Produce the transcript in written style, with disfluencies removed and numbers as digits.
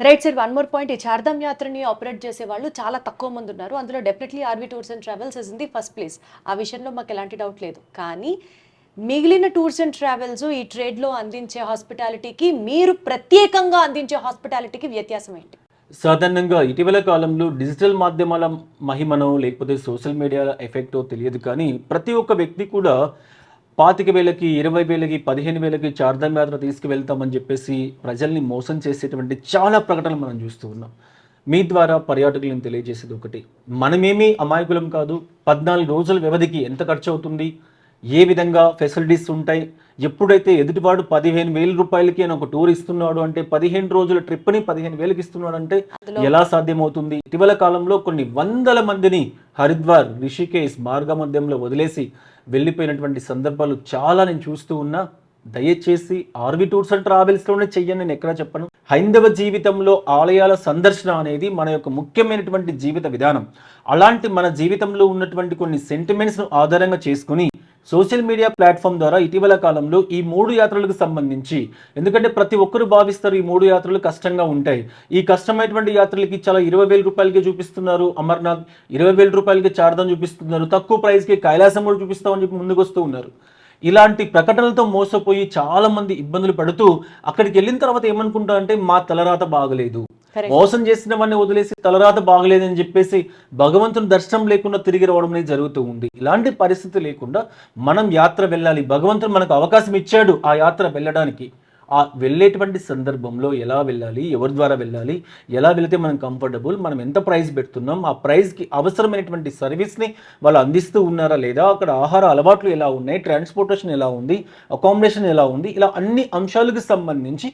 Right sir. One more point. ఈ Chardham యాత్రని operate చేసే వాళ్ళు చాలా తక్కువ మంది ఉన్నారు. అందులో definitely RV tours and travels is in the first place. ఆ విషయంలో మాకు ఎలాంటి డౌట్ లేదు. కానీ మిగిలిన టూర్స్ అండ్ ట్రావెల్స్ ఈ ట్రేడ్లో అందించే హాస్పిటాలిటీకి, మీరు ప్రత్యేకంగా అందించే హాస్పిటాలిటీకి వ్యత్యాసం ఏంటి? సాధారణంగా ఇటీవల కాలంలో డిజిటల్ మాధ్యమాల మహిమనో లేకపోతే సోషల్ మీడియా ఎఫెక్టో తెలియదు కానీ ప్రతి ఒక్క వ్యక్తి కూడా 25,000కి 20,000కి 15,000కి చార్ధామ్ యాత్ర తీసుకువెళ్తామని చెప్పేసి ప్రజల్ని మోసం చేసేటువంటి చాలా ప్రకటనలు మనం చూస్తూ ఉన్నాం. మీ ద్వారా పర్యాటకులను తెలియజేసేది ఒకటి, మనమేమీ అమాయకులం కాదు. 14 రోజుల వ్యవధికి ఎంత ఖర్చు అవుతుంది, ఏ విధంగా ఫెసిలిటీస్ ఉంటాయి, ఎప్పుడైతే ఎదుటివాడు 15,000 రూపాయలకి అని ఒక టూర్ ఇస్తున్నాడు అంటే 15 రోజుల ట్రిప్ని 15,000కి ఇస్తున్నాడు అంటే ఎలా సాధ్యమవుతుంది? ఇటీవల కాలంలో కొన్ని వందల మందిని హరిద్వార్, రిషికేశ్ మార్గమధ్యంలో వదిలేసి వెళ్ళిపోయినటువంటి సందర్భాలు చాలా నేను చూస్తూ ఉన్నా. దయచేసి ఆర్వి టూర్స్ అండ్ ట్రావెల్స్లోనే చెయ్యని నేను ఎక్కడ చెప్పను. హైందవ జీవితంలో ఆలయాల సందర్శన అనేది మన యొక్క ముఖ్యమైనటువంటి జీవిత విధానం. అలాంటి మన జీవితంలో ఉన్నటువంటి కొన్ని సెంటిమెంట్స్ను ఆధారంగా చేసుకుని సోషల్ మీడియా ప్లాట్ఫామ్ ద్వారా ఇటీవల కాలంలో ఈ 3 యాత్రలకు సంబంధించి, ఎందుకంటే ప్రతి ఒక్కరు భావిస్తారు ఈ 3 యాత్రలు కష్టంగా ఉంటాయి, ఈ కష్టమైనటువంటి యాత్రలకి చాలా 20,000 రూపాయలకి చూపిస్తున్నారు అమర్నాథ్, 20,000 రూపాయలకి చార్ధామ్ చూపిస్తున్నారు, తక్కువ ప్రైస్కి కైలాసం కూడా చూపిస్తామని చెప్పి ముందుకు వస్తూ ఉన్నారు. ఇలాంటి ప్రకటనలతో మోసపోయి చాలా మంది ఇబ్బందులు పడుతూ అక్కడికి వెళ్ళిన తర్వాత ఏమనుకుంటా అంటే మా తలరాత బాగలేదు, మోసం చేసిన వాడిని వదిలేసి తలరాత బాగలేదని చెప్పేసి భగవంతుని దర్శనం లేకుండా తిరిగి రావడం అనేది జరుగుతూ ఉంది. ఇలాంటి పరిస్థితి లేకుండా మనం యాత్ర వెళ్ళాలి. భగవంతుడు మనకు అవకాశం ఇచ్చాడు ఆ యాత్ర వెళ్ళడానికి. ఆ వెళ్ళేటువంటి సందర్భంలో ఎలా వెళ్ళాలి, ఎవరి ద్వారా వెళ్ళాలి, ఎలా వెళితే మనం కంఫర్టబుల్, మనం ఎంత ప్రైస్ పెడుతున్నాం, ఆ ప్రైస్కి అవసరమైనటువంటి సర్వీస్ని వాళ్ళు అందిస్తూ ఉన్నారా లేదా, అక్కడ ఆహార అలవాట్లు ఎలా ఉన్నాయి, ట్రాన్స్పోర్టేషన్ ఎలా ఉంది, అకామిడేషన్ ఎలా ఉంది, ఇలా అన్ని అంశాలకు సంబంధించి